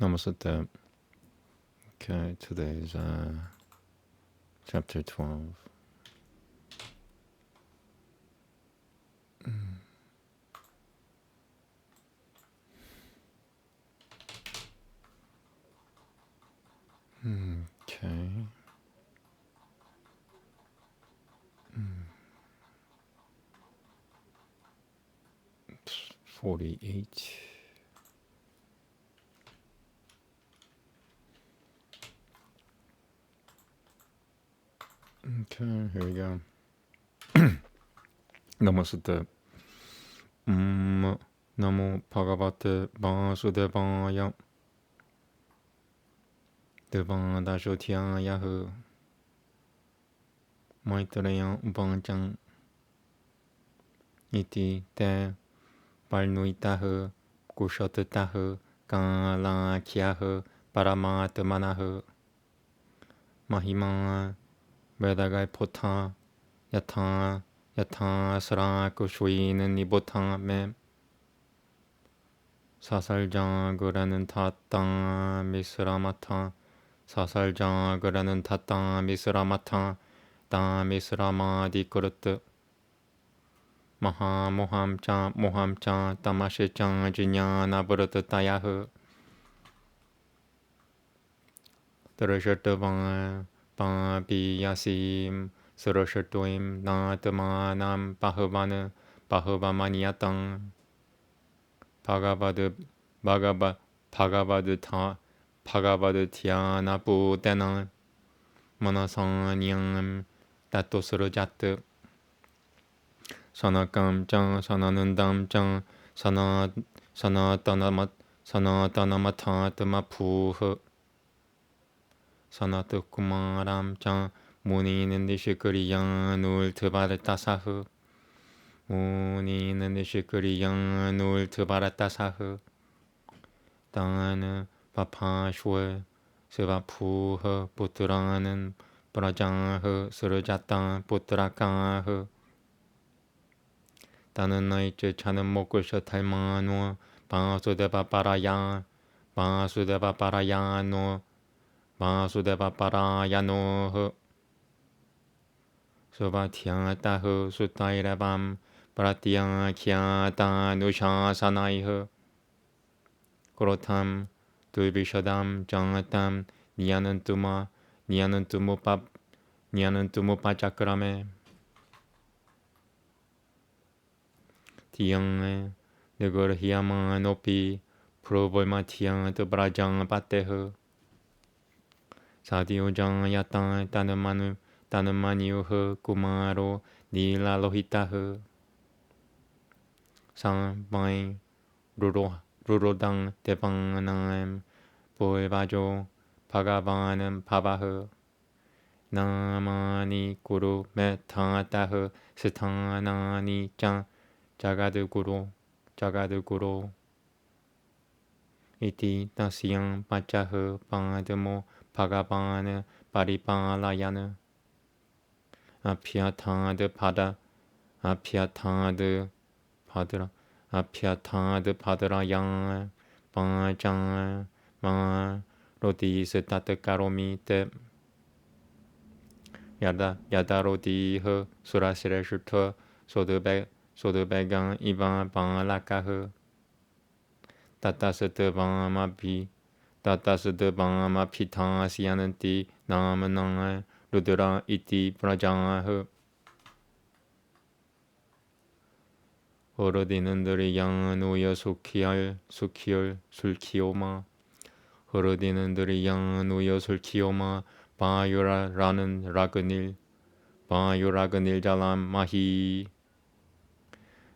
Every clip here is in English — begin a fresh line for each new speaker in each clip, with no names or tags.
Namaste. Okay, today's chapter 12. Okay. 48. Okay, here we go. Namaste. Namo Bhagavate Vasudevaya. Devadashotyaya Maitreya Upanchang Iti Te Parnuitaha Kushatataha Kalakyaha Paramatmanaha Mahima Vedagai Pota Yatha Sra Kushwin Nibota Me 사살자그라는 타땅 미스라마타 사살자그라는 타땅 미스라마타 따 미스라마디 그릇 마하모함자 모함자 따마시짱 지냐나 버릇 따야흐 드르셔트방 바비야심 스르셔트임 나트마남 바흐바느 바흐바마니야땅 바가바드 티아나부 때나 마나상냥 따토스르자트 사나깜짱 사나는담짱 사나타나마타트마푸흐 사나트쿠마람짱 무니는디시크리양 울트바르타사흐 무니는디시크리양 울트바르타사흐 땅은 바파슈에 스바푸흐 부트라는 브라장흐 스르자땅 부트라강흐 따는 나이째 차는 먹고셔 탈만노 바수데바파라야 바수데바파라야노 바수데바파라야노흐 수바티아따흐 수타이라밤 브라티아키아따 누샤사나이흐 그렇담 둘비셔담 정하담 니아는 뚜무파자크라메 디영에 느걸 히야마 높이 프로볼마 티앙 드브라장 바테흐 사디오장 야땅 따는마니우흐 구마로 닐라로히타흐 상바이 루로당 대방남 볼바조 바가바는 바바흐 나마니 구루 메타따흐 스타나니 짱 자가드구로 이티 다시양 바짜흐 바드모 바가바는 바리바라야는 아피아타드 파드라양 바짱 마 로디스 따뜻가로미테 야다로디흐 수라시레슈터 소드베강 이반 방라카흐 따따스드 방마피타시아는티 나무낭 루드라 이티 브라장흐 흐르디는들이 양은 우여 술키오마 흐르디는들이 양은 우여 술키오마 바유라라는 바유라그닐 잘람 마히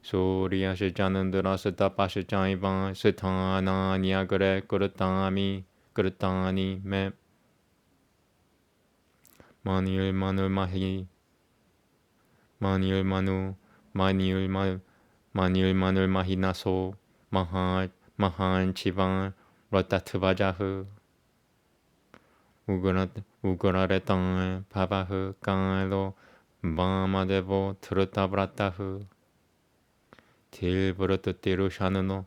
소리하시자는들아 스타파시자이방 스타나니아 그래 그릇다니 매 마니을마누 마니을마누 마히나소 마한 지방 러타트바자흐 우그라레 땅 바바흐 깡로 바마데보 트르타브라타흐 딜브르트 띠루샤노는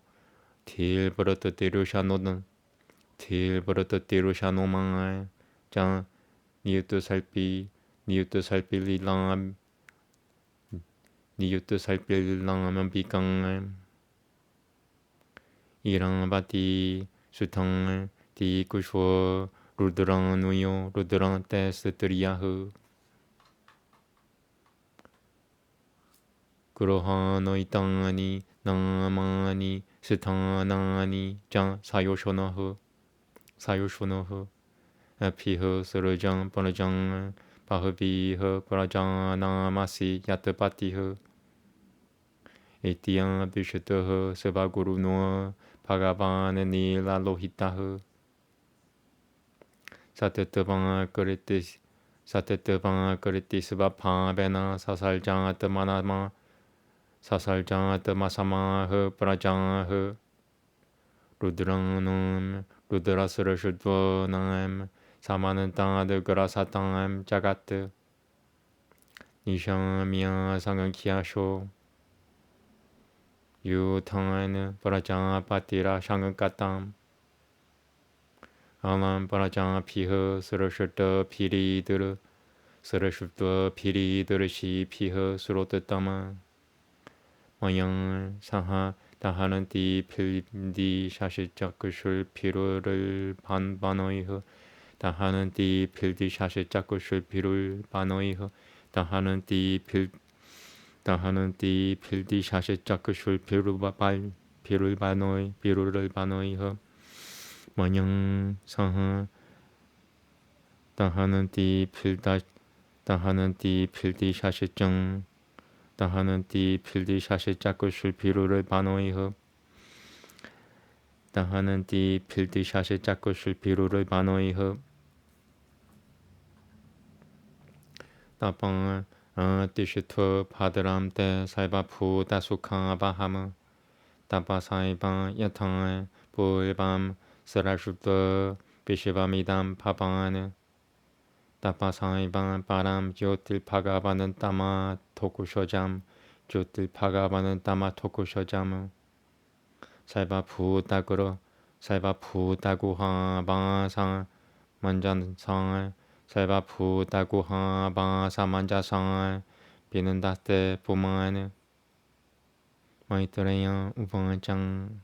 Til Brotatiru Shanomai Jan Niutu Salpi Lilam Niutu Salpi Lilam Bikang Irang Bati Sutang Ti Kushwo Rudran Nuyo Rudran Tes Triyahu Kurohano Itangani Namani Sitanani Jan Sayoshonahu Piho Surujang Panajang Pahabiho Parajana Masi Yatapatiho Etian Bishataho Sabaguru Noa Bhagavan Nila Lohitaho Satetavang Kariti Sabapa Bena Sasaljang Atamanama Sasaljang Atamasamaho Parajang Rudranam Rudrasura Shudvanam Samanantad Grasatam Jagat Nishamya Sangankyasho Yutan Parajapatira Shangankatam Alam Parajapiha Surashutta Piridura Shi Piha Surotatama Mayang Saha 다하는띠 필디 샤시자꾸술 피루를 반반어이허 다하는띠 필디 샤시자꾸술 피루를 반어이허 다하는띠 필디 샤시자꾸술 피루를 반어이허 마냥 사하 다하는띠 필디 샤시정 다하는띠 필디 샤시자꾸술 피루를 반어이허 다하는띠 필디 샤시자꾸술 피루를 반어이허 따빵 티시투 파드람 때 살바푸 다수캉 아바하무 따바사이방 야탕 불밤 스라슈트 비시바미담 파방하는 따바사이방 바람 조틸 파가바는 따마 토쿠쇼잠 조틸 파가바는 따마 토쿠쇼잠 살바푸 따구하 바상 만잔상 살바푸 따구하 바사 만자상 비는 다때 부마는 마이트레야 우방장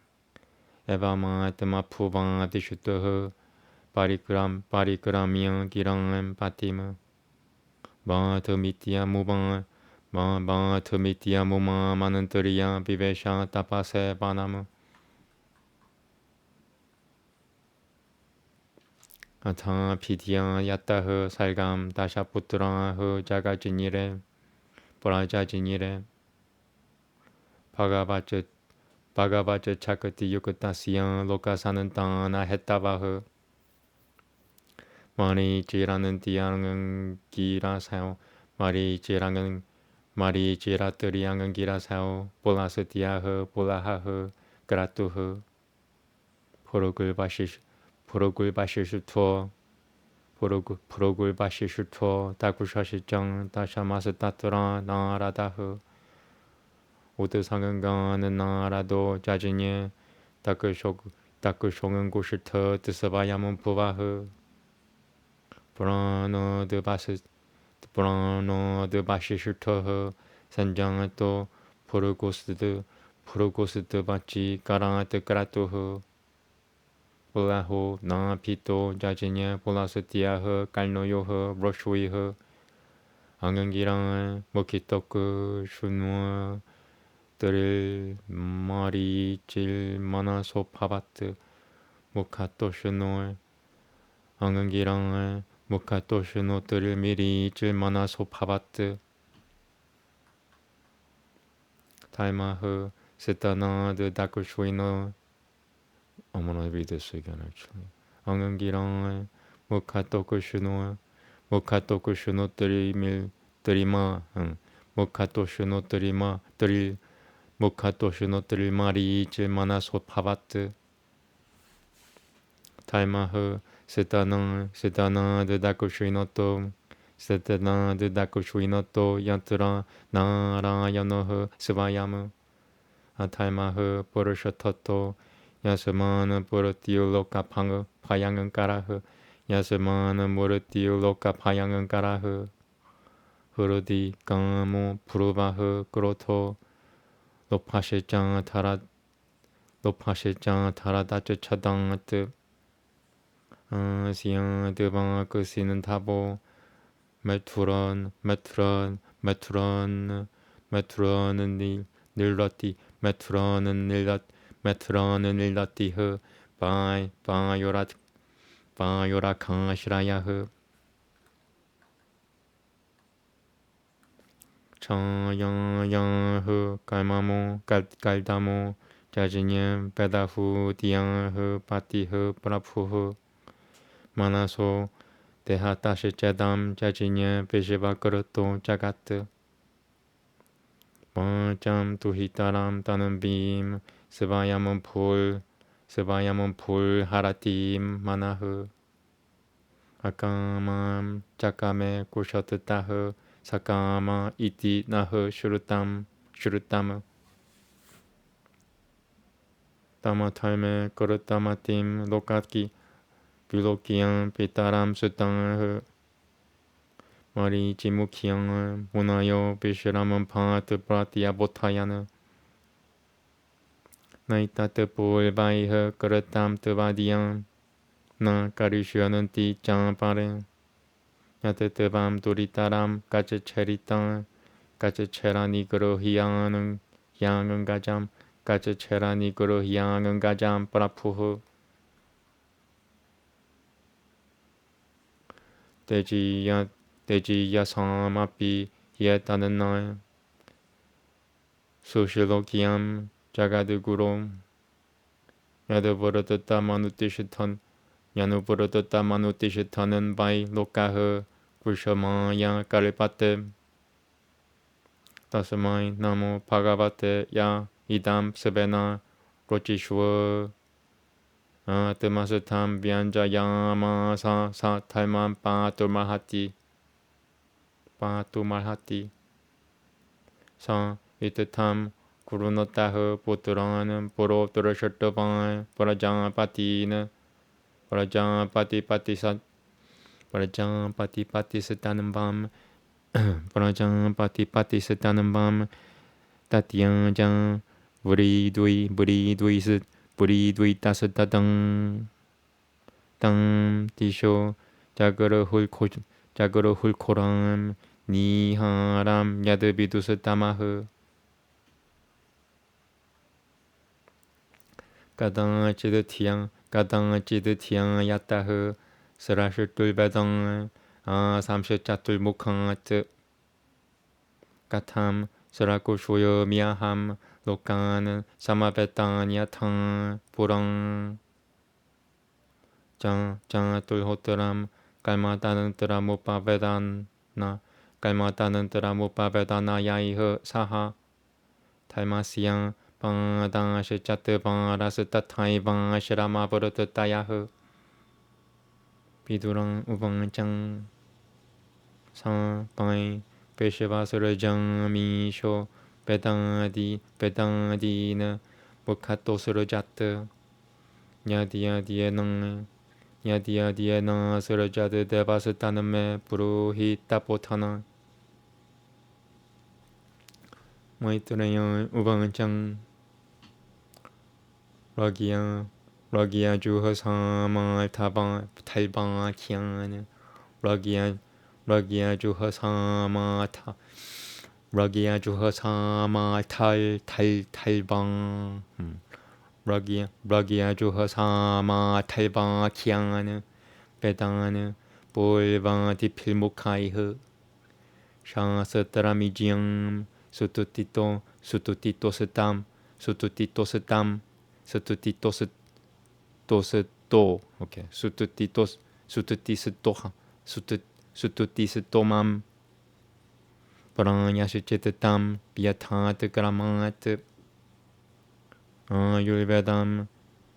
에바마 드마푸방 디슈트허 바리그라미앙 기랑엠 파티마 바드미티아 무방 바드미티아 무마 마는트리야 비베샤 타파세 바나무 아타 피디야 야타허 살감 다샤푸트라허 자가지니레 보라자지니레 바가바츠 차크티 유크타시양 로카사는 땅나 했다바흐 마리지라는 디양은 기라사요 마리지라뜨리양은 기라사요 볼라스티아흐 볼라하흐 그라투흐 프로굴바시슈토 다쿠샤시정 다샤마스타트라 나라다흐 오드상은가는 나라도 자진예 다크쇼는 고시터 드스바야문 부바흐 브라노드 바시슈터흐 산장또 프로고스드 바치 까라트 까라투흐 볼라호 나피토 자진예 볼라스티아흐 깔노요흐 브로슈이흐 앙경기랑 모키토크 슈누어 뜰 마리질 마나소 파바트 모카토슈노 앙경기랑 모카토슈노 뜰 미리질 마나소 파바트 타이마흐 세타나드 다쿠슈이노 I'm gonna read this again actually. 앙경기랑 모카토쿠슈노 뜨리마 모카토슈노 뜨릴 마리질 마나소 파바트 타이마흐 세타나드 다쿠슈이노토 얀트라 나라야노흐 스바야무 타이마흐 포르셔토토 야스마는 부르띠우 로카 방어 파양은 까라흐 야스마는 무르띠우 로카 파양은 까라흐 흐르디 까모 부르바흐 그로토 노파실장 타라다츠 차당뜨 시앙 드방 그시는 타보 메트론은 닐러티 메트론은 닐러티흐 바요라 강시라야흐 청양양흐 깔마모 깔다모 자진யம் 베다후 디양흐 파티흐 프라푸흐 마나소 대하다시 제담 자진யம் 베시바 그릇도 자가트 번점 두히따람 따는 빔 스바야문 풀 하라팀 마나흐 아까맘 자카메 고셔트따흐 사까마 이티 나흐 슈르땀 따마탈메 그릇따마팀 로카키 빌로키양 피따람 수땅흐 머리 지무키양을 모나요 비시라문 파트 프라티아 보타야느 나이타트 볼바이흐 그릇땀 뜨바디양 나 까리슈어는 띠짱파레 야테트밤 두리따람 까츠체리땅 까츠체라니 그르히양은 양은 가잠 까츠체라니 그르히양은 가잠 프라푸흐 대지야 상마피 예따는 날 수실로기암 자가드구로 야드버르드따 마누티시타는 바이 로카흐 굴셔마야 까르파테 다스마이 나모 바가바테 야 이담 스베나 로치슈어 아뜨마스탐 비안자야마사 사탈만 빠뚜말하티 사 이뜨탐 구루노타흐 보트랑하는 보로 들으셨더방 브라장파티는 브라장파티스타는 밤 브라장파티스타는 밤 따티양장 브리두이 따스따당 땅 티쇼 자그르 훌코람 니하람 야드비두스 따마흐 까당찌드 티양 야따흐 스라슈툴베당 삼시짜툴 무캉아트 까탐 스라쿠쇼여 미야함 로칸 사마베탄야탕 부랑 장툴 호트람 깔마따는 뜨라 무파베다나 야이흐 사하 탈마시양 방당시 짜트 방라스타타이 방시라마버르트따야흐 비두랑 우방짱 사바이 베시바스르장미쇼 베당디는 무카토스르자트 야디아디에낭 스르자드 데바스타는메 부루히타포타나 마이트레양 우방짱 러기야 주허사마 탈방 키안 러기야 주허사마 탈방 러기야 주허사마 탈방 키안 베다는 볼방 디필무카이흐 샤스트라미지앙 수투티토스탐 오케이 수투티스토맘 브라냐시치트탐 비아타트 그라마트 율베담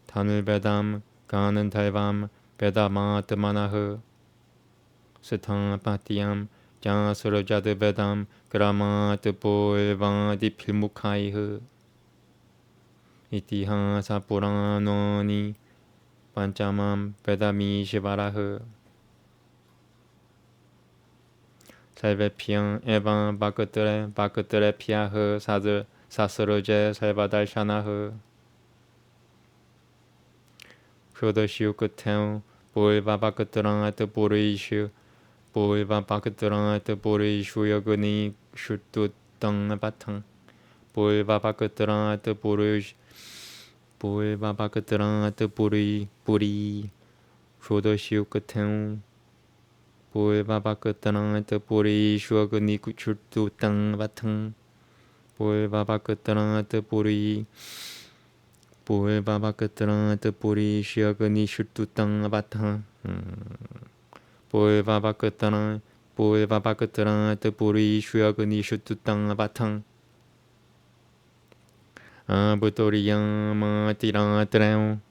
다눌베담 가는 달밤 베다마트마나흐 스탕파티암 자스르자드베담 그라마트 볼바디 필무카이흐 이티하사 पुराणो니 pancham vedami shivaraha salvepiam evam bhakatre piyaha sasroje salvadarshanaha Shodashu kutem Boiva bhaktarant purishu Boiva bhaktarant purishu yoguni shututang batang Boiva bhaktarant purish Boiva bhaktarant puri Shodashu kutem Boiva bhaktarant purishu yoguni shututang batang Boiva bhaktarant Boiva bhaktarant purishu yoguni shututang batang Boiva bhaktarant purishu yoguni shututang batang Abhutoriyam matiratrayam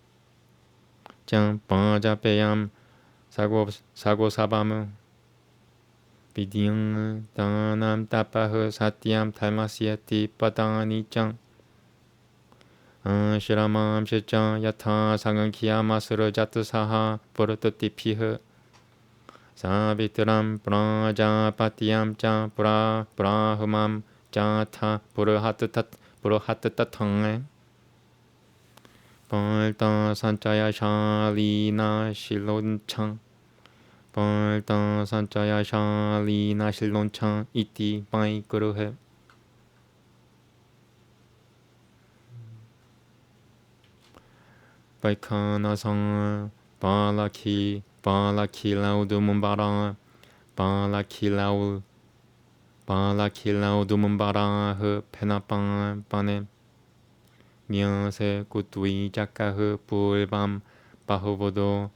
Jam panjapayam sago sabam Vidyam tanam tapaha satyam dharmasyati padani jam Shramam shecham yatha sangankhya masura jatasaha paratatipiha Savitram prajapatiyam cha brahmam jatha purahatatatang Palta sanchaya shalina shilonchang Palta sanchaya shalina shilonchang iti pai kuruhe Vaikana sang Balaki laudumumbara Balaki laudumumbara he penapang pane Nyase kutui jakahe puebam bahubodo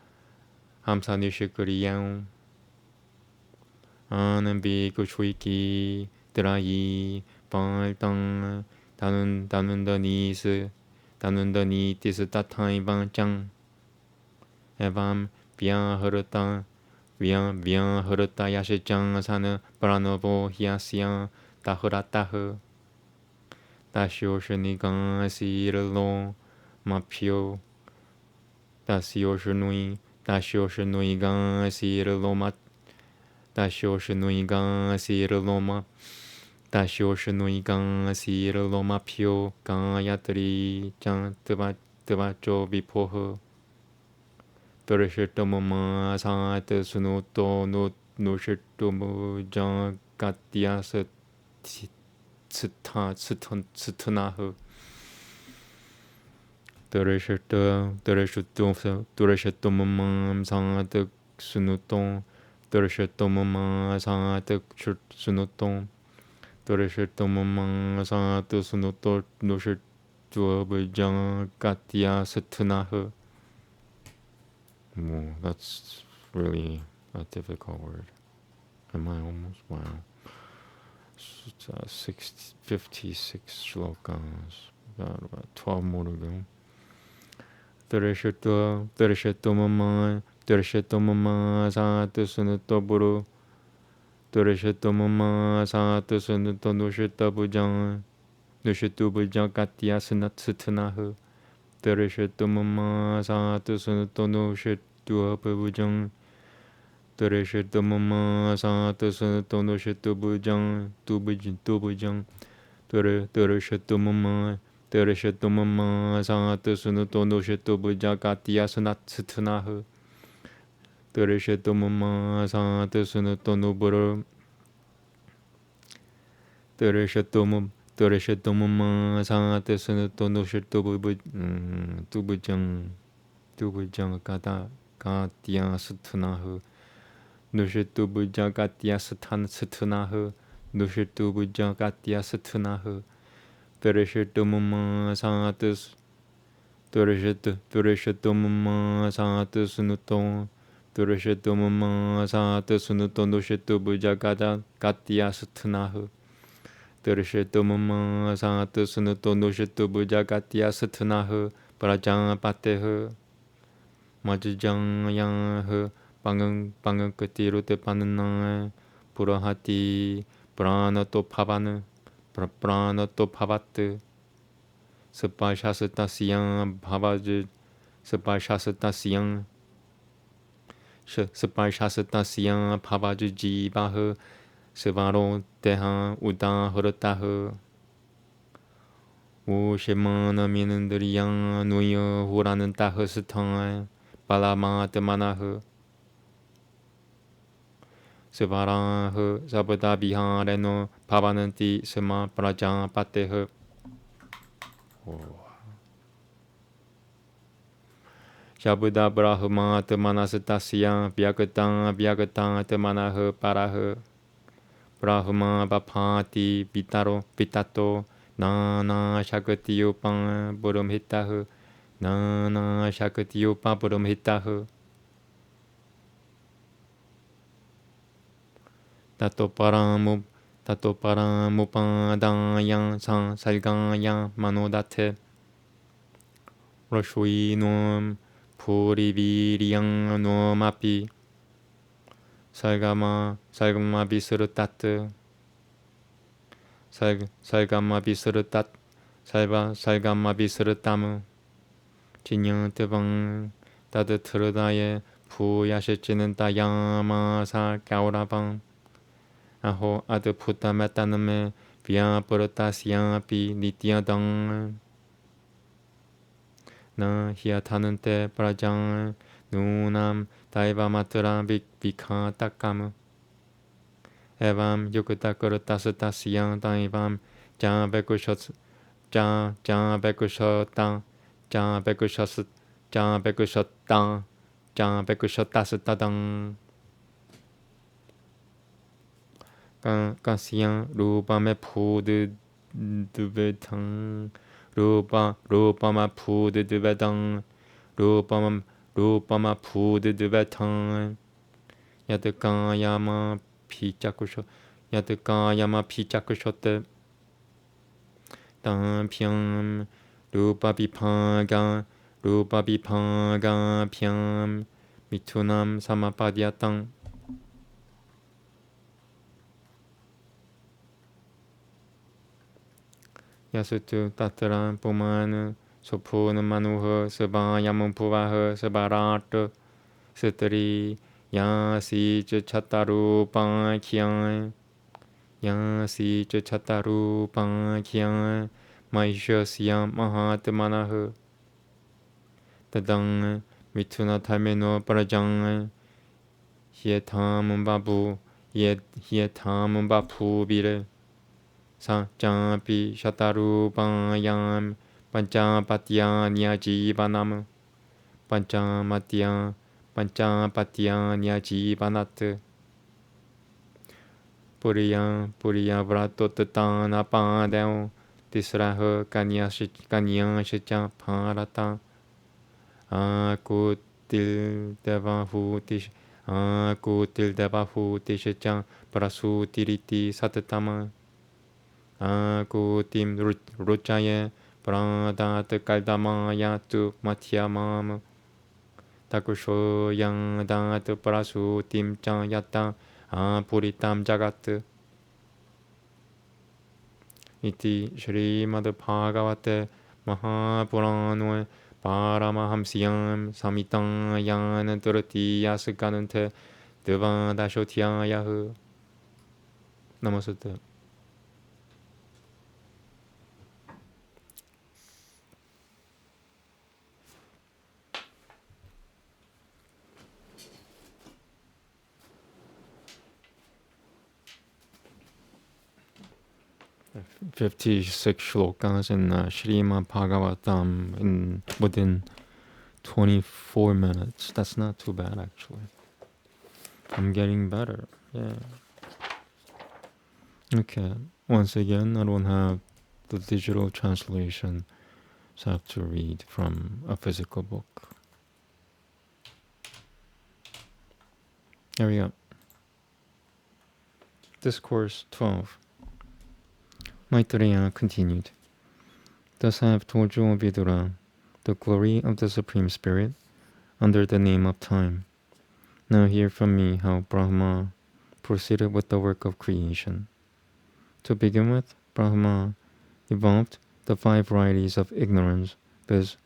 hamsanishikuriyan Anambi kushwiki 드라이 발당 다눈더니 티스 따타이방짱 에밤 비앙 흐르다 야시짱 사는 브라노보 히아시앙 다흐라따흐 다시오시니강 시르로 마피오 다시오시누이강 시르로마 다시오시누이강 시르로마 다시오시누이강 시르로마피오 강야트리 짱 뜨바쪼 비포흐 Dorishitomo saat sunuto nushitomo jan katya sutanahu Dorishitomo saat sunuto Dorishitomo saat sunuto Dorishitomo saat sunuto nushitomo jan katya sutanahu Whoa, that's really a difficult word. Am I almost? Wow. It's 56 shlokas. Got about 12 more to go. Mama Satu Sunuto Buru Mama Satu Sunuto Nushita Bujang Nushitu Bujang Katya Sunat Sutanahu Mama Satu Sunuto Nushitu Bujang Mama Satu Sunuto Nushitu Bujang Tubujang Mama Satu Sunuto Nushitu Bujang Katya Sunat Sutanahu Mama Satu Sunuto Nuburu Mama Satu Sunuto Nushitu Tubujang Katya Sutanahu Nushitu Bujang Katya Sutanahu Nushitu Bujang Katya Sutanahu Mama Satu Mama Satu Sunuto Mama Satu Sunuto Nushitu Bujang Katya Sutanahu Mama Satu Sunuto Nushitu Bujang Katya Sutanahu Prajapateh Majjang Yang 방은 끝뒤로 때 받는 불어하티 브라너 또 파바트 Sapashasatasyam bhavaju Sapashasatasyam Sapashasatasyam bhavaju jivaha Savaro teha udahurataha Ushimana minandriyam nuya huranantaha satang Balamatmanaha Savaraha sabadabihareno pavananti sama prajapateha. Shabda brahma manastasya vyagata manaha paraha Brahma bapati pitato nana shakatiyopam buramhitaha nana shakatiyopam buramhitaha tato paramupadayam salgayam manodate rashvinam puriviriyam nomapi salgama visrutat salgama visrutamu chinyantavang tadatradaye puyashichinantayama sa kauravang aho adputametaname vyapuratasyapi nityadang na hyatanante prajang nunam daivamatra vikhatakam evam yukutakuratasatasya daivam jabekushatang Kasyam rupame pudvedang rupama pudvedang rupama pudvedang yadakayama pichakushote tampyam rupa vipaga pyam mitunam samapadyatang Yasutu tatra pumana sopuna manuha sabhayam puvaha sabarata satari yasi chatarupankyam mahishasyam mahatmanaha tadang mituna tameno prajang hyetam babu vire Sanjapi shatarupayam panchapatyanya jivanam panchapatyanya jivanat puriya vratotatana padeo tisraha kanyashicha bharata akutil devahutish prasutiriti satatama Akutim ruchaye pradat kaldamayatu mathyamam takushoyam dat prasutim chayata apuritam jagat iti Shrimad Bhagavate Mahapurano Paramahamsyam Samitayana Durtiyaskanante Devadashotyayahu Namaste.
There are 56 shlokas in Srimad Bhagavatam within 24 minutes. That's not too bad, actually. I'm getting better. Yeah. Okay. Once again, I don't have the digital translation, so I have to read from a physical book. There we go. Discourse 12. Maitreya continued. Thus I have told you, O Vidura, the glory of the Supreme Spirit under the name of time. Now hear from me how Brahma proceeded with the work of creation. To begin with, Brahma evolved the 5 varieties of ignorance, viz.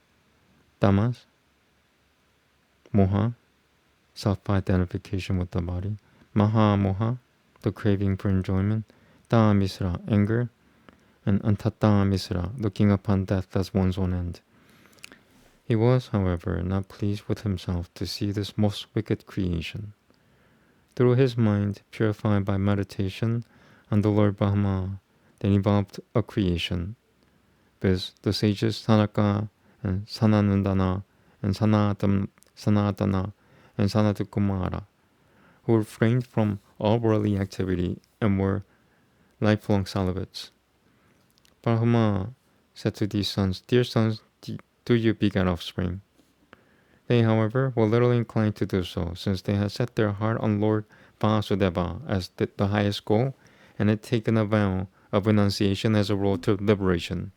Tamas, Moha, self-identification with the body, Maha Moha, the craving for enjoyment, Misra, anger, and Antata Misra, looking upon death as one's own end. He was, however, not pleased with himself to see this most wicked creation. Through his mind, purified by meditation on the Lord Brahma, then evolved a creation, viz. The sages Sanaka and Sananandana and Sanatana and Sanatakumara, who refrained from all worldly activity and were lifelong celibates. Brahma said to these sons, "Dear sons, do you beget offspring?" They, however, were little inclined to do so, since they had set their heart on Lord Vasudeva as the highest goal, and had taken a vow of renunciation as a road to liberation.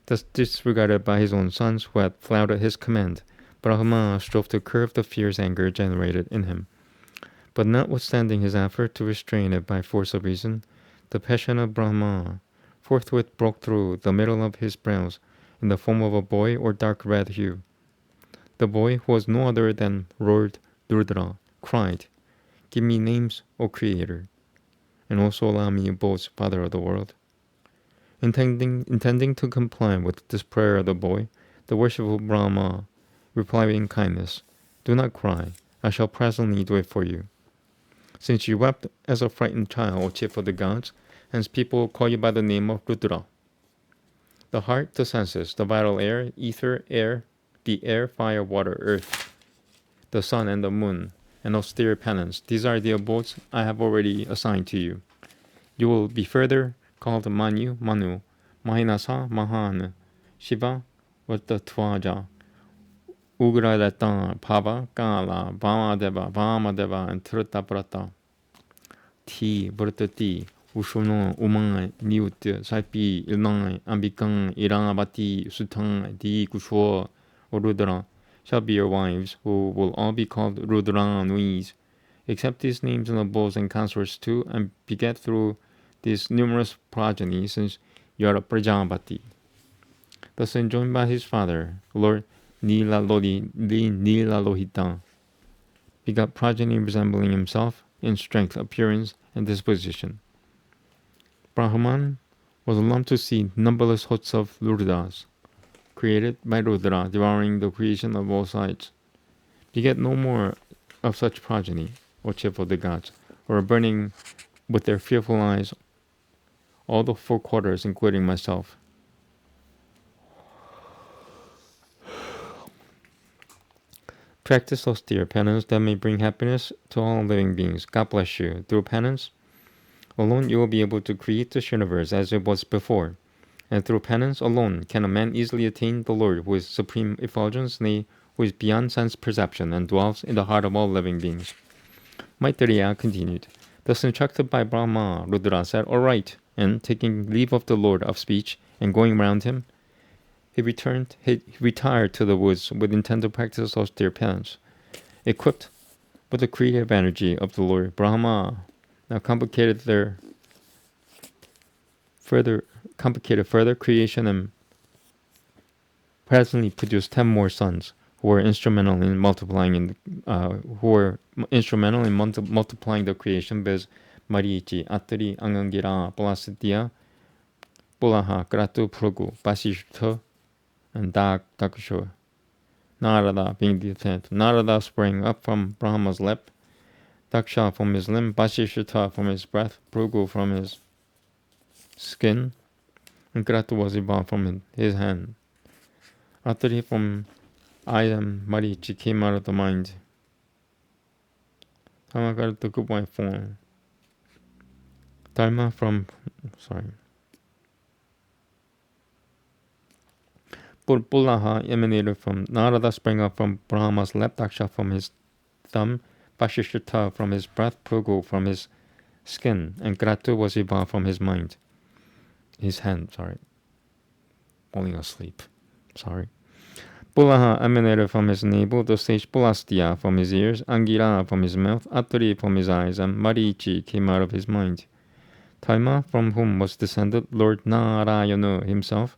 Thus disregarded by his own sons, who had flouted his command, Brahma strove to curb the fierce anger generated in him. But notwithstanding his effort to restrain it by force of reason, the passion of Brahma forthwith broke through the middle of his brows in the form of a boy or dark red hue. The boy, who was no other than Lord Rudra, cried, "Give me names, O Creator, and also allow me to boast, Father of the world." Intending to comply with this prayer of the boy, the worshipful Brahma replied in kindness, "Do not cry, I shall presently do it for you. Since you wept as a frightened child, O chief of the gods, hence people call you by the name of Rudra. The heart, the senses, the vital air, ether, the air, fire, water, earth, the sun and the moon, and austere penance, these are the abodes I have already assigned to you. You will be further called Manu, Mahinasa, Mahan, Shiva, Vatatvaja, Ugradata, Pava, Kala, Vamadeva, and Trutaprata. Ti, Vrtati, Ushuno, Umang, Niut, Saipi, Ilnang, Ambikang, Irangabati, Sutang, Di, Kusho, or Rudra, shall be your wives, who will all be called Rudranuis. Accept these names and abodes and consorts too, and beget through these numerous progeny, since you are a Prajapati." Thus enjoined by his father, Lord Nilalohita begot progeny resembling himself in strength, appearance, and disposition. Brahman was alarmed to see numberless hosts of Rudras, created by Rudra, devouring the creation of all sides. Beget no more of such progeny, O chief of the gods, or burning with their fearful eyes all the 4 quarters, including myself. Practice austere penance that may bring happiness to all living beings. God bless you. Through penance alone you will be able to create this universe as it was before. And through penance alone can a man easily attain the Lord, who is supreme effulgence, nay, who is beyond sense perception and dwells in the heart of all living beings. Maitreya continued. Thus instructed by Brahma, Rudra said, "All right," and taking leave of the Lord of speech and going round him, he retired to the woods with intent to practice austere penance. Equipped with the creative energy of the Lord, Brahma now complicated further creation and presently produced 10 more sons who were instrumental in multiplying multiplying the creation, viz. Marichi, Atri, Angangira, Pulasidya, Pulaha, Kratu, Phrugu, Vasishtha, and Daksha. Narada being the 10th. Narada sprang up from Brahma's lip, Daksha from his limb, Vasishtha from his breath, Phrugu from his skin, and Kratu was evolved from his hand. Atri from eye and Marichi came out of the mind. Dharma got the good white form. Dharma from Pulaha emanated from Narada, sprang up from Brahma's left, Daksha from his thumb, Vasishtha from his breath, Phrugu from his skin, and Kratu was evolved from his mind. His hand, falling asleep. Pulaha emanated from his navel, the sage Pulastya from his ears, Angira from his mouth, Atri from his eyes, and Marichi came out of his mind. Dharma, from whom was descended Lord Narayana himself,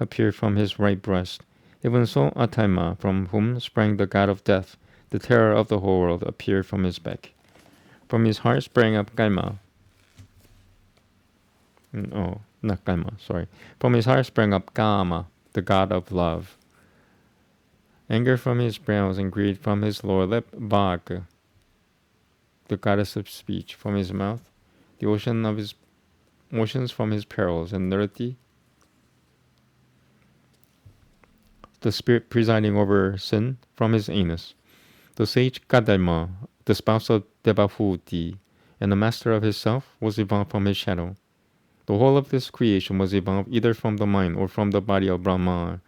appeared from his right breast. Even so, Atalma, from whom sprang the god of death, the terror of the whole world, appeared from his back. From his heart sprang up Kalma. Not Kalma, sorry. From his heart sprang up Kama, the god of love. Anger from his brows and greed from his lower lip, Bhag, the goddess of speech, from his mouth, the oceans from his perils, and Nirati, the spirit presiding over sin, from his anus. The sage Kadalma, the spouse of Devahuti, and the master of his self, was evolved from his shadow. The whole of this creation was evolved either from the mind or from the body of Brahma.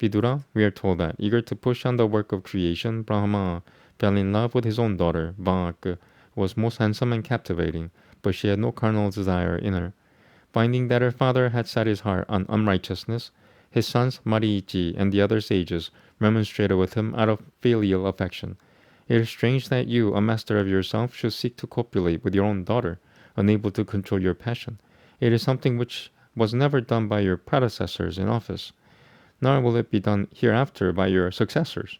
Vidura, we are told that, eager to push on the work of creation, Brahma fell in love with his own daughter, Bhag, who was most handsome and captivating, but she had no carnal desire in her. Finding that her father had set his heart on unrighteousness, his sons Marichi and the other sages remonstrated with him out of filial affection. It is strange that you, a master of yourself, should seek to copulate with your own daughter, unable to control your passion. It is something which was never done by your predecessors in office, nor will it be done hereafter by your successors.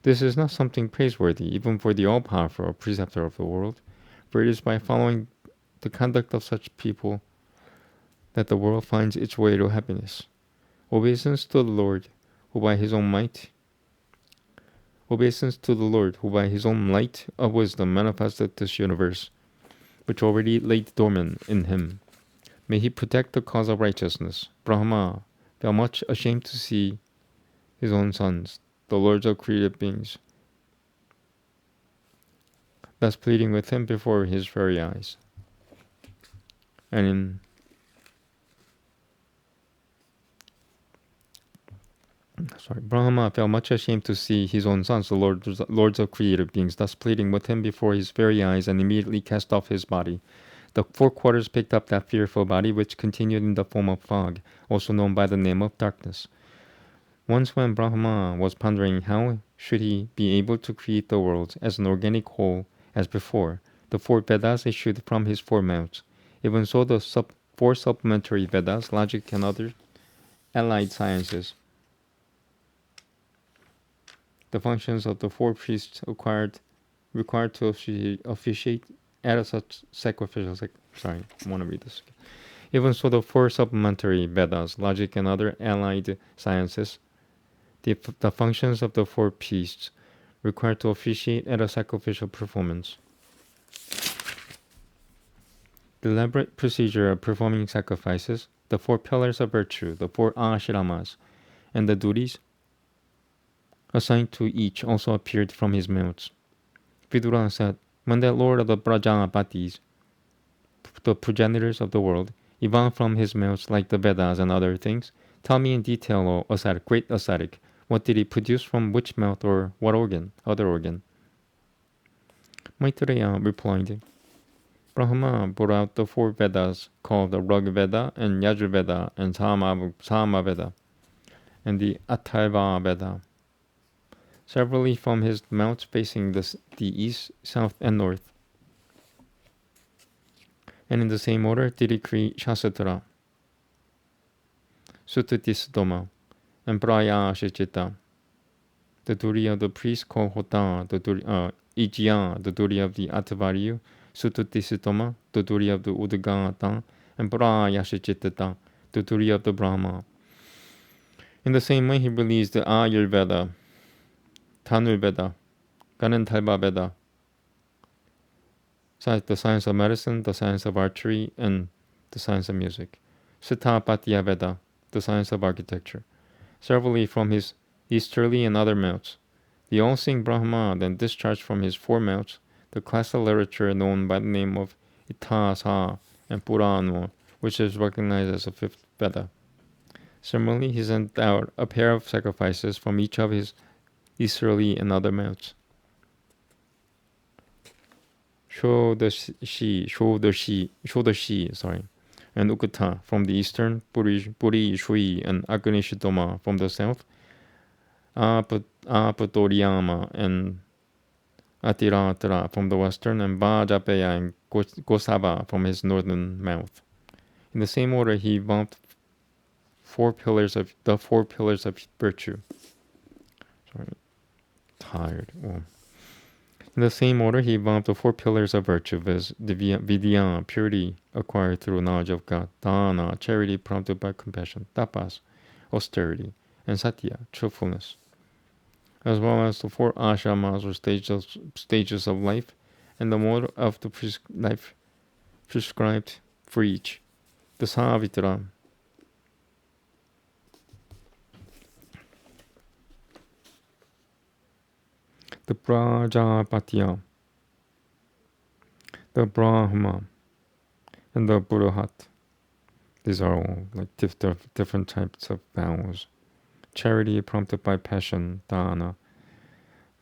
This is not something praiseworthy, even for the all-powerful preceptor of the world, for it is by following the conduct of such people that the world finds its way to happiness. Obeisance to the Lord, who by his own light of wisdom manifested this universe, which already lay dormant in him. May he protect the cause of righteousness. Brahma felt much ashamed to see his own sons, the lords of created beings, thus pleading with him before his very eyes. Brahma felt much ashamed to see his own sons, the lords of created beings, thus pleading with him before his very eyes, and immediately cast off his body. The four quarters picked up that fearful body, which continued in the form of fog, also known by the name of darkness. Once when Brahma was pondering how should he be able to create the world as an organic whole as before, the four Vedas issued from his four mouths. Even so, the four supplementary Vedas, logic and other allied sciences, the functions of the four priests required to officiate at a such sacrificial. I want to read this again. Even so, the four supplementary Vedas, logic and other allied sciences, the functions of the four priests required to officiate at a sacrificial performance. The elaborate procedure of performing sacrifices, the four pillars of virtue, the four ashramas, and the duties assigned to each also appeared from his mouth. Vidura said, when the lord of the Prajapatis, the progenitors of the world, evolved from his mouth like the Vedas and other things, tell me in detail, O ascetic, great ascetic, what did he produce from which mouth or what organ, other organ? Maitreya replied, Brahma brought out the four Vedas called the Rig Veda and Yajur Veda and Sama Veda and the Atharva Veda, severally from his mouth facing the east, south, and north. And in the same order did he create Shasatra, Sutatisdoma, and Prayashichita, the duty of the priest called Hota, the duty Ijya, the duty of the Atavaryu, Sutatisdoma, the duty of the Udgata, and Prayashichita, the duty of the Brahma. In the same way he released the Ayurveda, Dhanurveda, Ganandharva Veda, the science of medicine, the science of archery, and the science of music. Sthapatya Veda, the science of architecture, severally from his easterly and other mouths. The all-seeing Brahma then discharged from his four mouths the class of literature known by the name of Itihasa and Purana, which is recognized as a fifth Veda. Similarly, he sent out a pair of sacrifices from each of his easterly and other mouths. Shodashi, and Ukata from the eastern, Puri, Shui, and Agnishitoma from the south, Apatoriyama and Atiratra from the western, and Vajapaya and Gosava from his northern mouth. In the same order he evolved four pillars of virtue. Sorry, tired. Well, in the same order, he evolved the four pillars of virtue, viz. Vidya, purity acquired through knowledge of God; dana, charity prompted by compassion; tapas, austerity; and satya, truthfulness, as well as the four ashramas or stages of life, and the mode of the life prescribed for each. The Savitra. The Prajapatya, the Brahma, and the Buruhat. These are all like different types of vows. Charity prompted by passion, dana;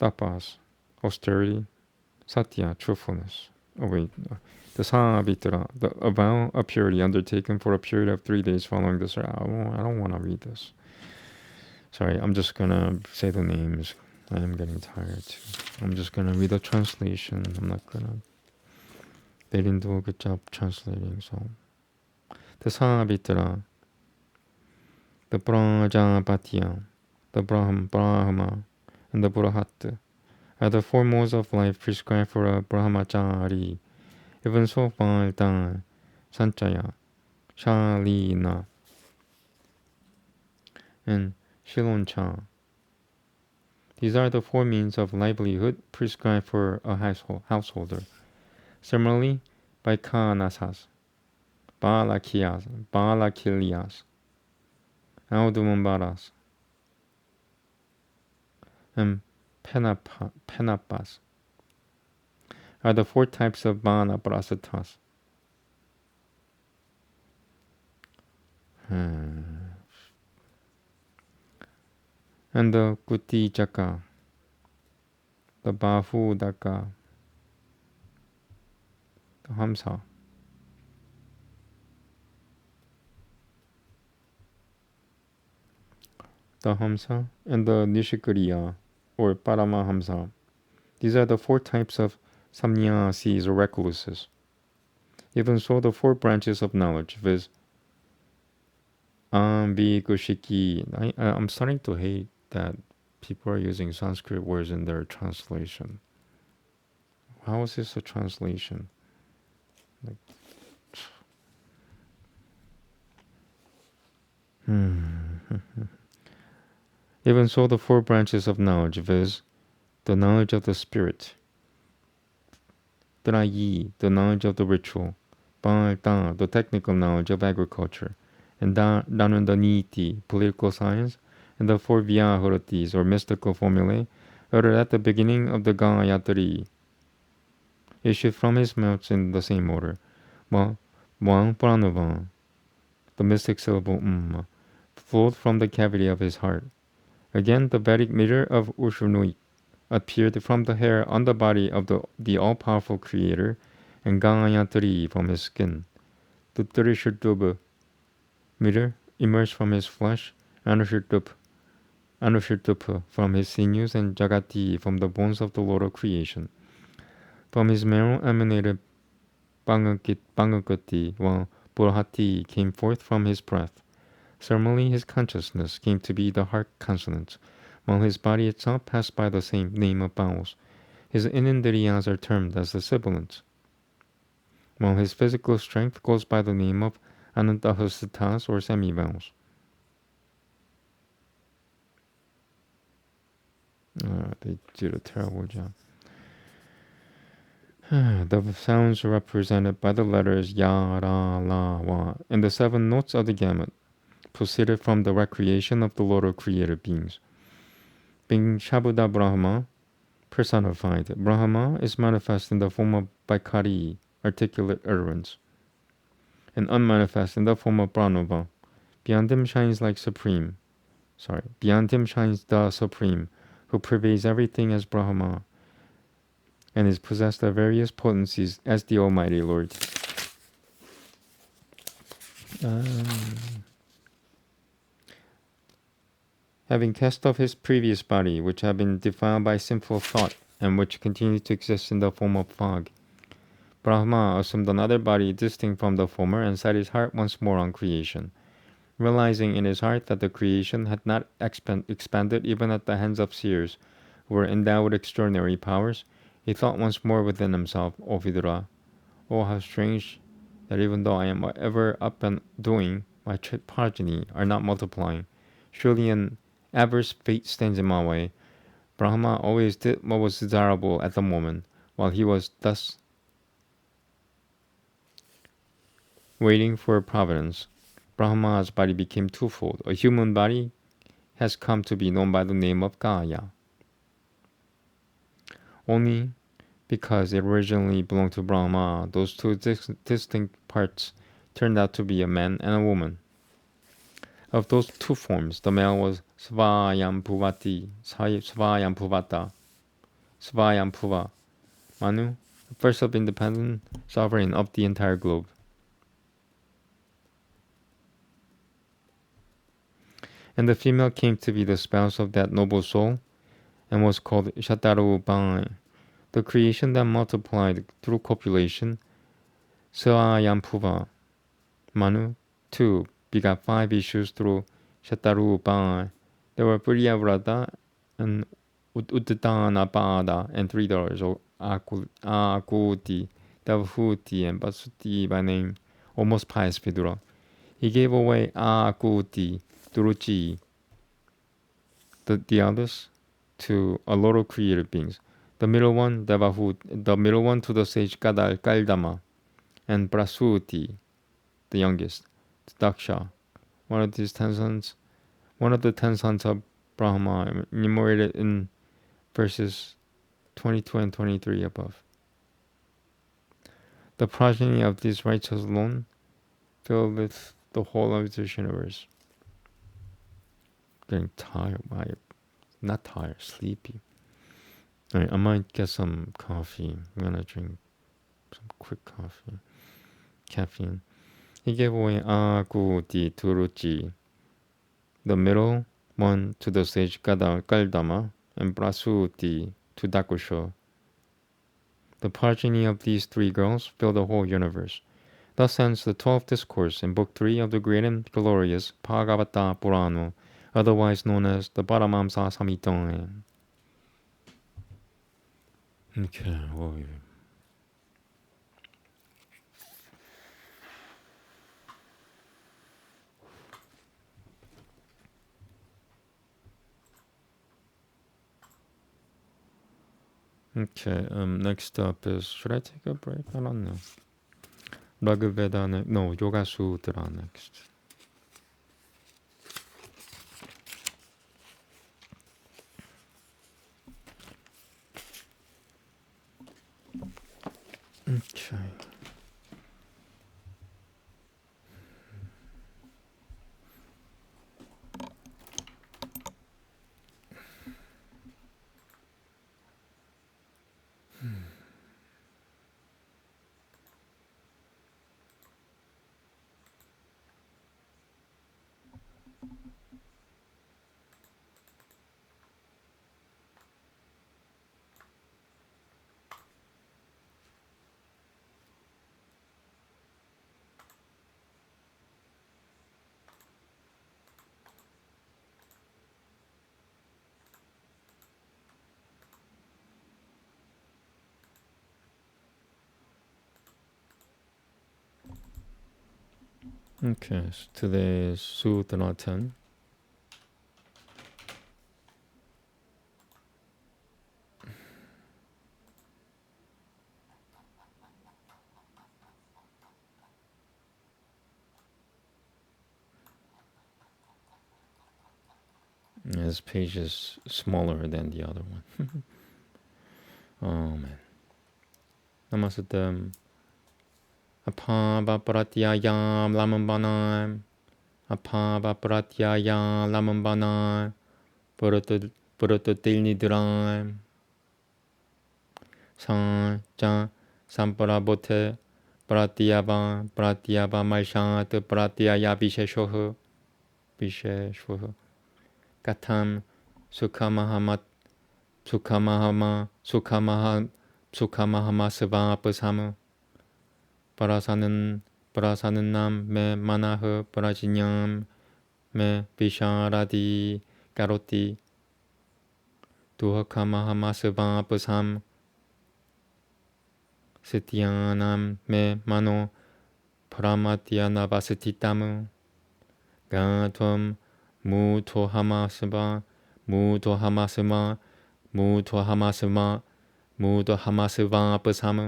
tapas, austerity; satya, truthfulness. Oh wait, the Savitra, a vow of purity undertaken for a period of 3 days following the surah. I don't want to read this. Sorry, I'm just gonna say the names. I am getting tired too. I'm just gonna read the translation. I'm not gonna. They didn't do a good job translating, so. The Savitra, the Prajapatya, the Brahma, and the Buruhat are the four modes of life prescribed for a brahmachari. Even so, Valdan, Sanchaya, Shalina, and Shiloncha. These are the four means of livelihood prescribed for a householder. Similarly, by Kanasas, Balakilias, Audumumbaras, and Penapas are the four types of Vanaprasatas. And the Kutijaka, the Bahudaka, the Hamsa, and the Nishikariya or Paramahamsa. These are the four types of Samnyasis or recluses. Even so, the four branches of knowledge, viz. Ambigushiki. I'm starting to hate that people are using Sanskrit words in their translation. How is this a translation? Like, Even so, the four branches of knowledge, viz. The knowledge of the spirit; Trayi, the knowledge of the ritual; Balda, the technical knowledge of agriculture; and Danandaniti, political science; and the four Vyaharatis, or mystical formulae, uttered at the beginning of the Gayatri, issued from his mouth in the same order. Wang Pranava, the mystic syllable flowed from the cavity of his heart. Again, the Vedic meter of Ushunuit appeared from the hair on the body of the all-powerful Creator, and Gayatri from his skin. The Trishurdupa meter emerged from his flesh, Anushurdupa from his sinews, and Jagati from the bones of the Lord of Creation. From his marrow emanated Bhagavati, while Burhati came forth from his breath. Similarly, his consciousness came to be the heart consonants, while his body itself passed by the same name of vowels. His inindriyas are termed as the sibilants, while his physical strength goes by the name of anantahasatas or semi-vowels. They did a terrible job. The sounds are represented by the letters Ya, Ra, La, Wa, and the 7 notes of the gamut proceeded from the recreation of the Lord of created beings. Being Shabuddha Brahma personified, Brahma is manifest in the form of Vaikari, articulate utterance, and unmanifest in the form of Pranava. Beyond him shines the Supreme, who pervades everything as Brahma, and is possessed of various potencies as the Almighty Lord. Having cast off his previous body, which had been defiled by sinful thought, and which continued to exist in the form of fog, Brahma assumed another body distinct from the former, and set his heart once more on creation.
Realizing in his heart that the creation had not expanded even at the hands of seers who were endowed with extraordinary powers, he thought once more within himself, O Vidura, oh how strange that even though I am ever up and doing, my progeny are not multiplying. Surely an adverse fate stands in my way. Brahma always did what was desirable at the moment. While he was thus waiting for providence, Brahma's body became twofold. A human body has come to be known by the name of Kaya, only because it originally belonged to Brahma. Those two distinct parts turned out to be a man and a woman. Of those two forms, the male was Svayambhuvati, Svayambhuvata, Svayambhuva, Manu, the first of independent sovereign of the entire globe. And the female came to be the spouse of that noble soul and was called Shatarubai, the creation that multiplied through copulation. Svayambhuva, Manu, too, begot 5 issues through Shatarubai. There were Priyavrata and Uttanapada and 3 daughters, Akuti, Devhuti, and Basuti by name, O most pious Vidura. He gave away Akuti to Ruchi, the others to a lot of created beings. The middle one, the middle one to the sage Kaldama, and Prasuti, the youngest, to Daksha, one of the 10 sons of Brahma, enumerated in verses 22 and 23 above. The progeny of these righteous alone filled with the whole of this universe. Getting tired, not tired, sleepy. Alright, I might get some coffee. I'm gonna drink some quick coffee. Caffeine. He gave away Akuti to Ruchi, the middle one to the sage Kaldama, and Prasuti to Dakusha. The progeny of these 3 girls fill the whole universe. Thus ends the 12th discourse in Book 3 of the great and glorious Bhagavata Purana, otherwise known as the Paramamsa Samhita. Okay, Okay, next up is, should I take a break? I don't know. Veda, no, Yoga Sutra next. Okay. Okay, so today is Sutra 10. This page is smaller than the other one. Oh man. Namaste. Apava pratyayam lamambanam. Apava pratyayam lamambanam. Puratatilnidram. San Samparabote Pratyava Maishat Pratyaya Visheshoha Katam Sukamahamasava Pasama Parasanam Me Manaha Parajinyam
me visharadi karoti duhakamahamasava pasam sityanam me mano paramatyanavasititamu Gatvam mutohamasava mutohamasama mutohamasama mutohamasava pasama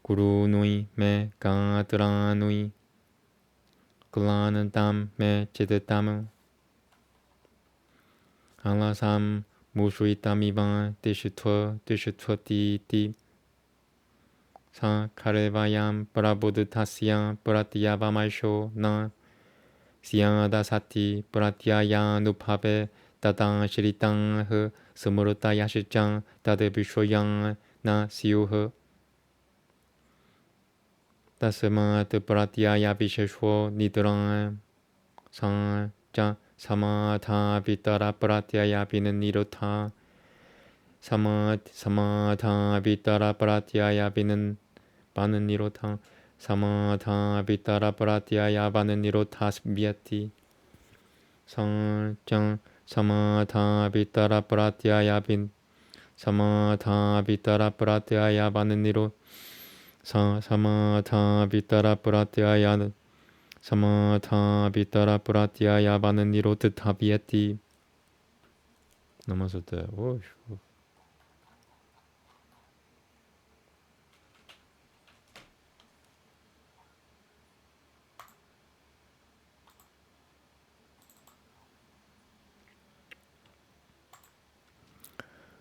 Guru nui me gatra nui Glanadam me chidatamu Alasam mushuitamiva dishutva ti Sa karevayam prabodhutasya pratyavamaisho na Siyadasati pratyaya nupave tadang shiritang he samurutayashicang tadabhishoyang na siyuh Tasamat pratyaya visheshvo nidrang sang ja samatha vitara pratyaya vinanirotha samatha vitara pratyaya vananirotha samatha vitara pratyaya vananirotha vyati sang samatha vitara pratyaya samatha vitara pratyaya vananirotha samatha vitara pratyaya samatha vitara pratyaya vananirotha vyati Namaste.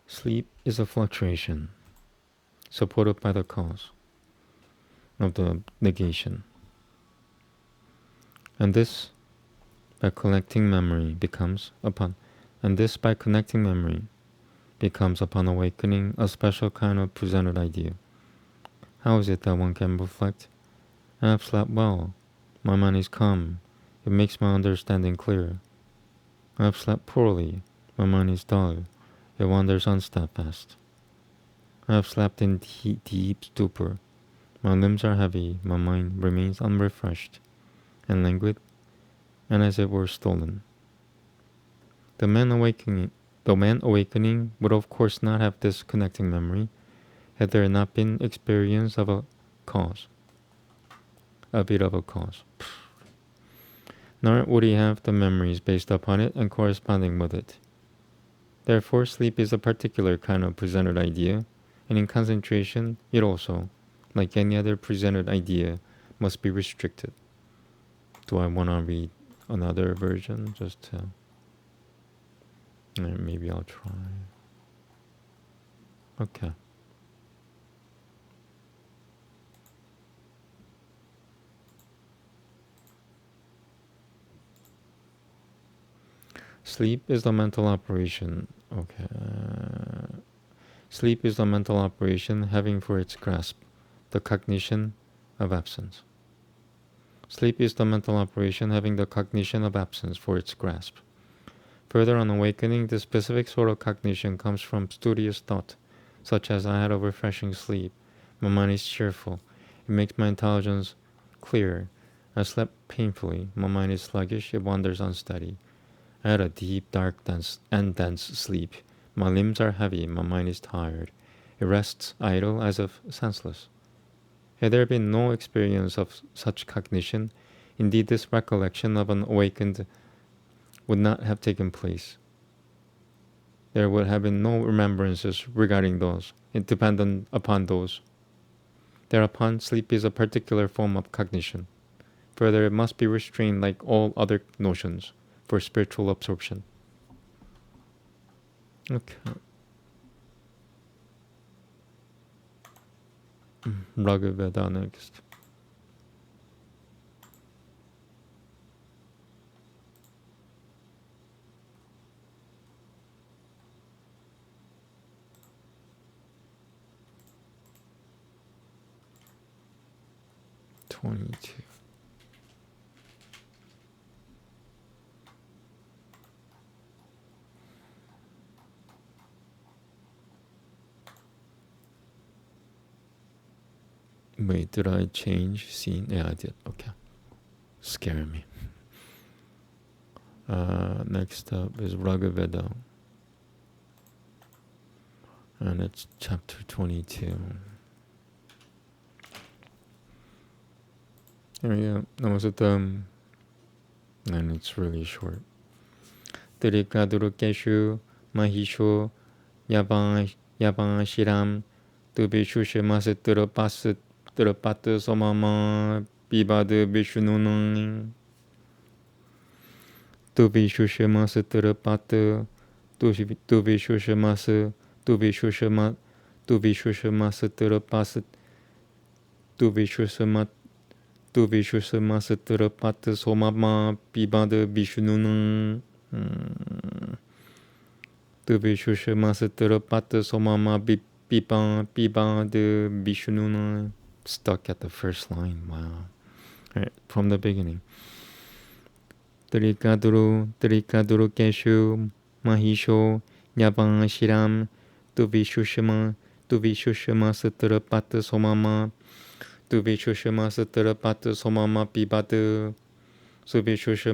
Sleep is a fluctuation supported by the cause of the negation. And this by connecting memory becomes upon awakening a special kind of presented idea. How is it that one can reflect? I have slept well. My mind is calm. It makes my understanding clear. I have slept poorly. My mind is dull. It wanders unsteadfast. I have slept in deep stupor. My limbs are heavy. My mind remains unrefreshed and languid, and as it were stolen. The man awakening would of course not have this connecting memory had there not been experience of a bit of a cause. Nor would he have the memories based upon it and corresponding with it. Therefore, sleep is a particular kind of presented idea, and in concentration, it also, like any other presented idea, must be restricted. Do I want to read another version? Just to... maybe I'll try. Okay. Sleep is the mental operation. Okay. Sleep is the mental operation having for its grasp the cognition of absence. Sleep is the mental operation having the cognition of absence for its grasp. Further on awakening, this specific sort of cognition comes from studious thought, such as I had a refreshing sleep, my mind is cheerful, it makes my intelligence clear, I slept painfully, my mind is sluggish, it wanders unsteady. I had a deep, dark, dense sleep. My limbs are heavy, my mind is tired. It rests idle as if senseless. Had there been no experience of such cognition, indeed this recollection of an awakened would not have taken place. There would have been no remembrances regarding those, dependent upon those. Thereupon, sleep is a particular form of cognition. Further, it must be restrained like all other notions for spiritual absorption. Okay. Bhagavatam next. (22) Wait, did I change scene? Yeah, I did. Okay. Scare me. Next up is Veda, and it's chapter 22. There we go. Namaste. And it's really short. Trikadurukeshu mahisho yavan shiram tubishushe masetara patu somama bibadu bishununang tubishushe masetara patu tubishushe masetara pasit tubishushe masetara patu somama bibadu bishununang tubishushe masetara patu somama bibadu bishununang. Stuck at the first line. Wow. All right, from the beginning. Trikaduru keshu mahisho yavan shiram tuvishusha satara pata somama tuvishusha satara pata somama pibatu subishusha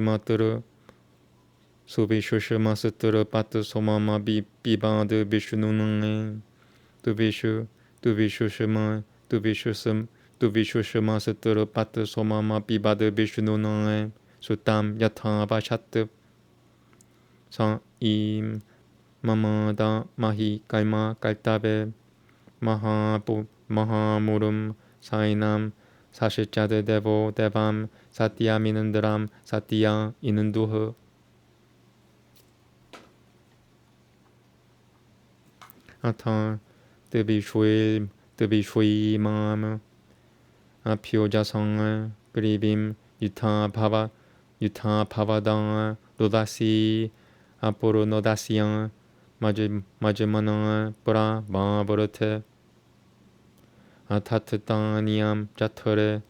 satara pata somama bibadu bishununang tuvishusha satara pata somama bibadu bishununang sutam yatha vashat sa im mamada mahi kaima kaltabe mahamurum sainam sashicade devo devam satya minandaram satya inanduha. Atha tebishwe mam apyojasang gribim yuta bhavadang rodasi aporo nodasiyang majimanang pra bhavarate atatatanyam jatare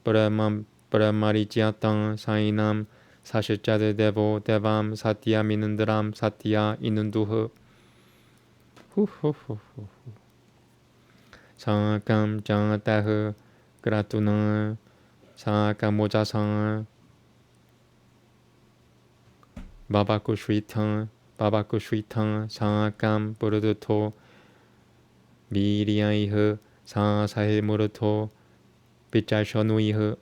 paramarigyatang sainam sashachade devo devam satya minandaram satya inanduha. Sakam jangatah gratuna sakamojasang babakushritang sakam buruduto viriyaiha sa sahilmuruto vichashanuiha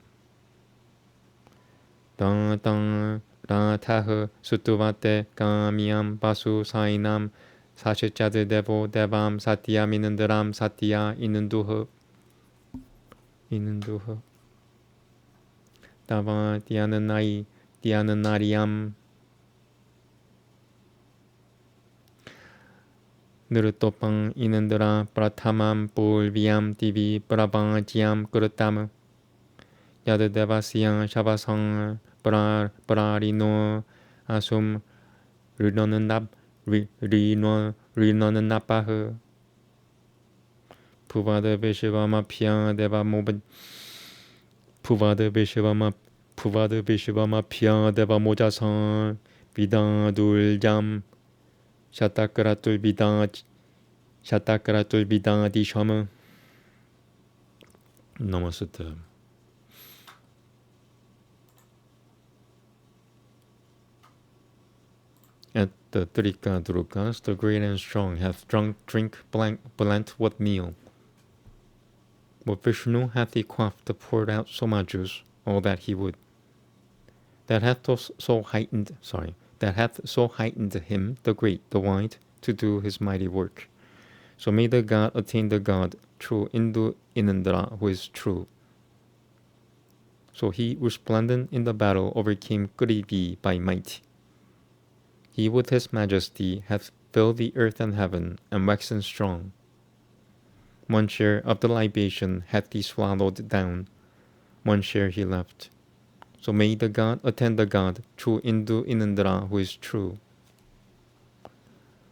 dang ratah sutuvate kamyam basu sainam sashachade devo devam satya minandaram satya inanduha. Dava dhyananariyam nirutopang inandara prathamam pulviyam divi prabhajiam kurutam yadadevasiyam shavasang prarino asum rinonanapah puvada vishvamapya devamojasang vidaduljam shatakratul vidadisham. Namaste. At the Trikadrukas, the great and strong hath drink blent what meal? What Vishnu hath he quaffed the poured out somajus, all that he would. That hath so heightened him, the great, the wide, to do his mighty work. So may the God attain the God, true Indu Inandra, who is true. So he, resplendent in the battle, overcame Grivi by might. He with his majesty hath filled the earth and heaven, and waxen strong. One share of the libation hath he swallowed down, one share he left. So may the God attend the God, true Indu Inandra, who is true.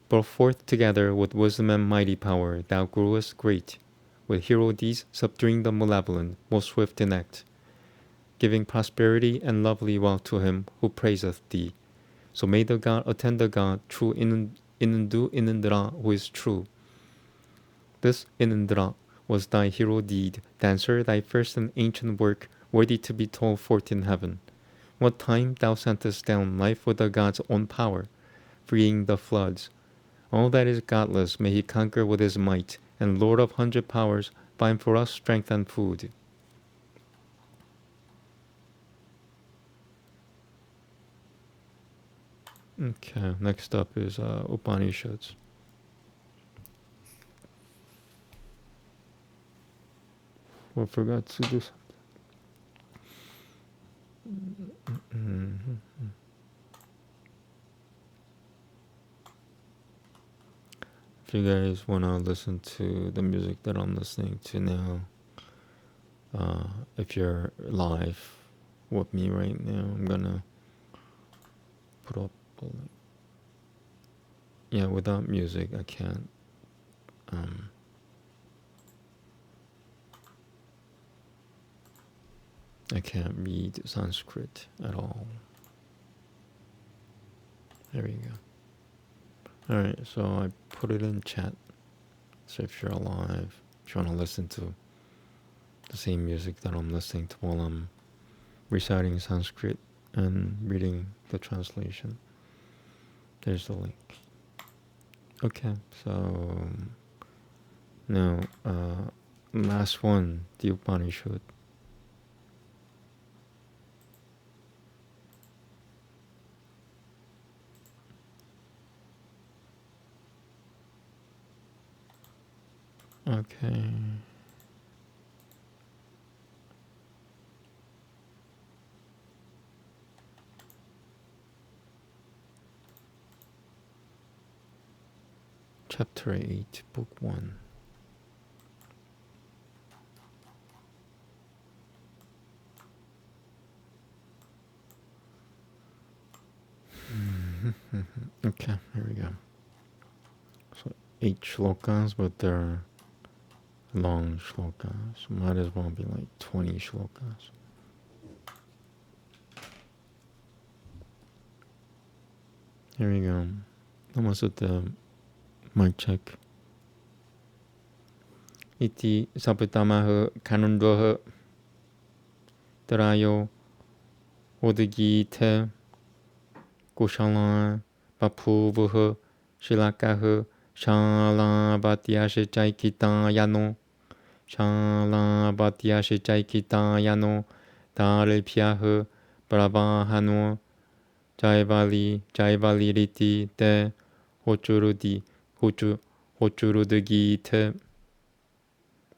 Brought forth together with wisdom and mighty power, thou grewest great, with hero deeds subduing the malevolent, most swift in act, giving prosperity and lovely wealth to him who praiseth thee. So may the God attend the God, true Indu Inandra, who is true. This Inandra was thy hero deed, dancer, thy first and ancient work, worthy to be told forth in heaven.
What time thou sentest down life with the god's own power, freeing the floods. All that is godless may he conquer with his might, and Lord of 100 powers, find for us strength and food. Okay, next up is Upanishads. I forgot to do something. If you guys want to listen to the music that I'm listening to now, if you're live with me right now, I'm gonna put up a link. Yeah, without music I can't read Sanskrit at all. There you go. Alright, so I put it in chat. So if you're alive, if you want to listen to the same music that I'm listening to while I'm reciting Sanskrit and reading the translation, there's the link. Okay, so now last one, the Upanishad. Okay. Chapter 8, Book 1. Okay, here we go. So 8 shlokas, but they're long shlokas. Might as well be like 20 shlokas. Here we go. Almost at the mic check. Iti sapitamaha kanundoha tarayo odagite kushalan bapuvuha shilakaha shalan batyashe chaikitan yano shalan batyashe chaikitan yano daripyaha brabahano jaivali riti te hochurudigi te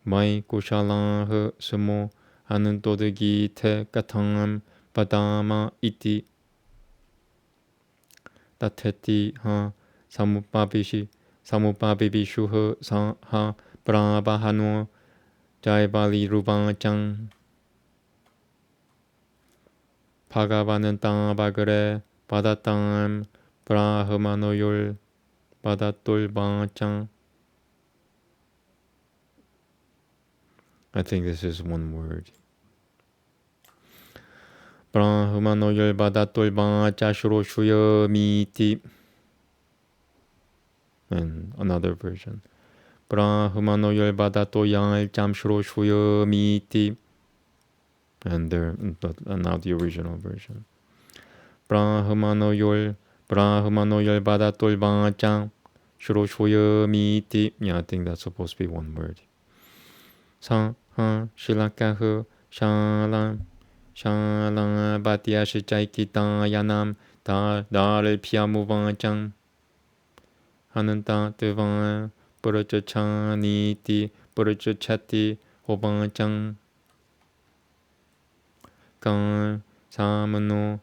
mai kushalan sumo anantodagi te katam padama iti tateti ha samupabibishu ha brabahano jaivali rubanchang Bhagavanantam bagare padatam brahmanoyol padatolbanchang. I think this is one word. Brahmanoyol padatolbancha shuroshuya miti. And another version. Brahmanoyol padatoyal cham shuroshuya miti. And now the original version. Brahmanoyol badatol shuroshoya miti. Yeah, I think that's supposed to be one word. Sa ha shilakaha shalan batya shichaikita yanam dar pyamuvanchang hananta devan purachachaniti purachachati hobanchang kan samano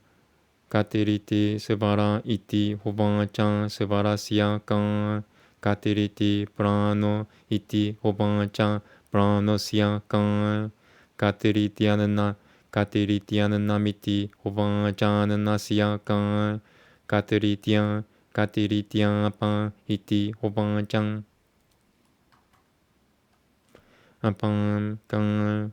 katiriti sebara iti hobanchan sebarasya kan katiriti prano iti hobanchan pranosya kan katiritianamiti hobanchanasya kan katiritian pan iti hobanchan apan kan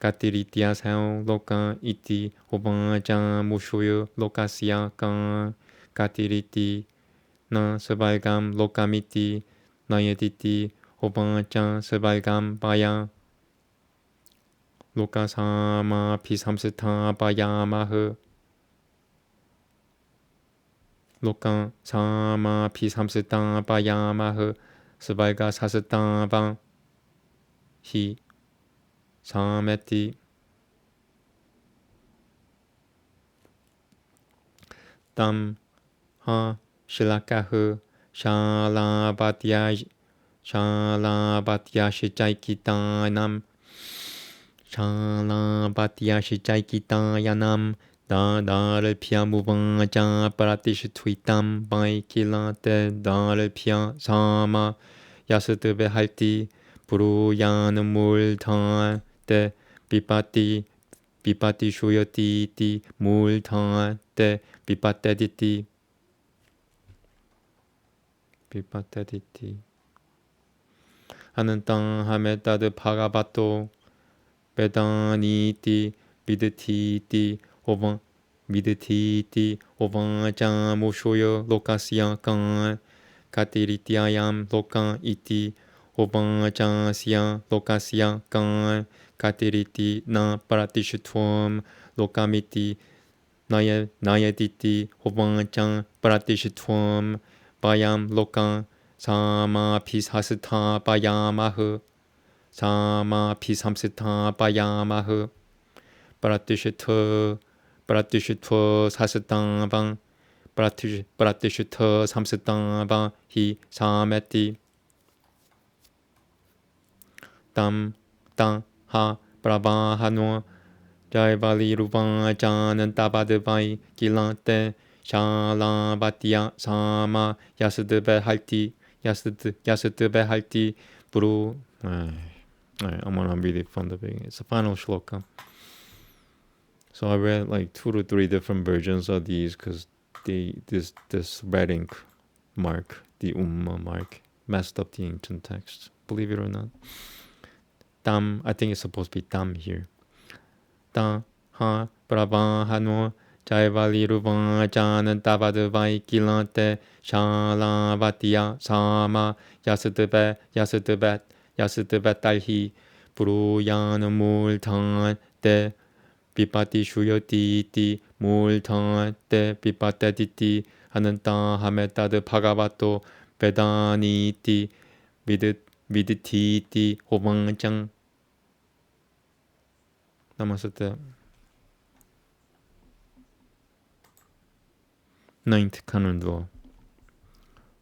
Katiritias hao loka iti hobancha mushuyo lokasya kan katiriti na sebalgam lokamiti nayatiti hobancha sebalgam baya. Loka sama pisamsita bayamaha. Loka sama pisamsita bayamaha. Svaika sasita bang hi sameti. Tam ha shilakahu shalabhatyaj shalabhatyashijaikitanam shalabhatyashijaikitanam dadarpya muvaja paratishtuitam baikilate darpya sama yasutve halti puruyanamulta te pipati pipati shuyati ti multa te pipatediti pipatediti 하는 땅 함에 따드 바가바토 베다니티 미드티티 오방 미드티티 오방자 모쇼요 로카시야 간 카티리티아얌 로카 이티 오방자시야 로카시야 간 카티리티 나 파라티슈투엄 로카미티 나예디티 오방자 파라티슈투엄 바얌 로카 사마 피사스타 바야마흐 사마 피삼스타 바야마흐 브라티슈트 사스타방 브라티슈트 삼스타방 히 사메티 땅하 브라바하노 자이발리 루방자는 따바드바이 길란테 샬라바티야 사마 야스드베 할티 야스드베 할티 브루. Alright, I'm gonna read it from the beginning. It's the final shloka. So I read like 2 to 3 different versions of these because this red ink mark, the mark, messed up the ancient text. Believe it or not. Tam, I think it's supposed to be tam here. Ta ha prabha hano 자이발리 루방자는 따바드바이 길란테 샬라바티야 사마 야스드베 딸히 부루야는 물탕 때 비파티 슈요티티 물탕 때 비파테티티 하는 땅 함에 따드 바가바토 베다니티 미드티티 호방장 남았을 때 Ninth Kanundwa.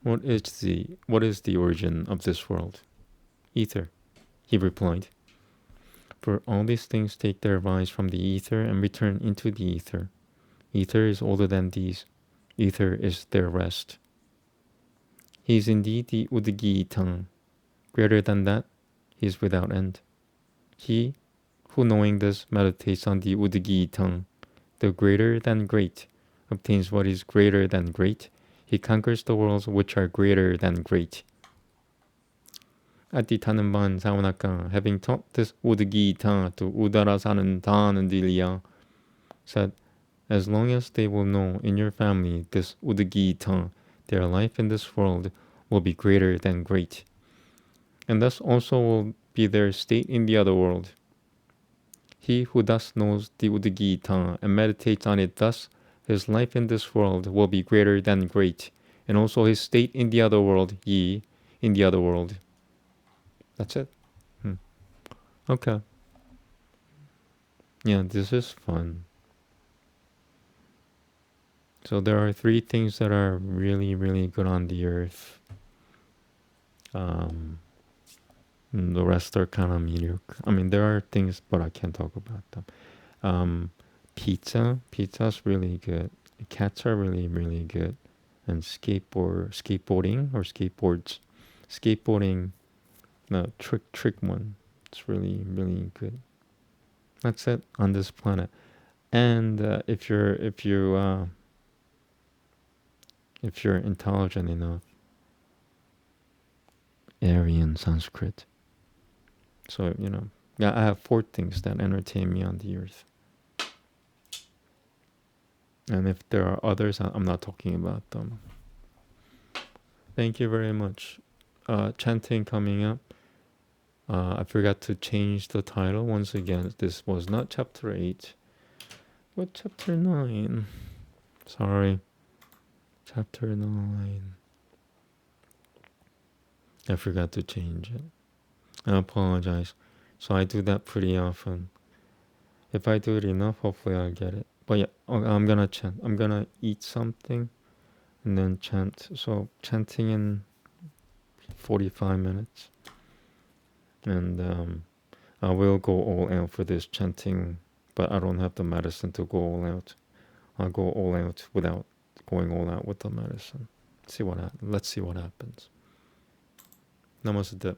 What is the origin of this world? Ether, he replied. For all these things take their rise from the ether and return into the ether. Ether is older than these. Ether is their rest. He is indeed the Udgitang. Greater than that, he is without end. He who knowing this meditates on the Udgitang, the greater than great, obtains what is greater than great. He conquers the worlds which are greater than great. Atitanamban Savanaka, having taught this Udgita to Udarasanan Tanandiliya, said, as long as they will know in your family this Udgita, their life in this world will be greater than great. And thus also will be their state in the other world. He who thus knows the Udgita and meditates on it thus, his life in this world will be greater than great, and also his state in the other world, in the other world. That's it. Okay. Yeah, this is fun. So there are 3 things that are really, really good on the earth. The rest are kind of mediocre. I mean, there are things, but I can't talk about them. Pizza's really good. Cats are really, really good. And skateboarding, the trick one, it's really, really good. That's it on this planet. And if you're intelligent enough, Aryan Sanskrit. So I have 4 things that entertain me on the earth. And if there are others, I'm not talking about them. Thank you very much. Chanting coming up. I forgot to change the title once again. This was not chapter 8, but chapter 9. Sorry. Chapter 9. I forgot to change it. I apologize. So I do that pretty often. If I do it enough, hopefully I'll get it. But yeah, I'm gonna chant. I'm gonna eat something and then chant. So chanting in 45 minutes. And I will go all out for this chanting, but I don't have the medicine to go all out. I'll go all out without going all out with the medicine. Let's see what happens. Namaste.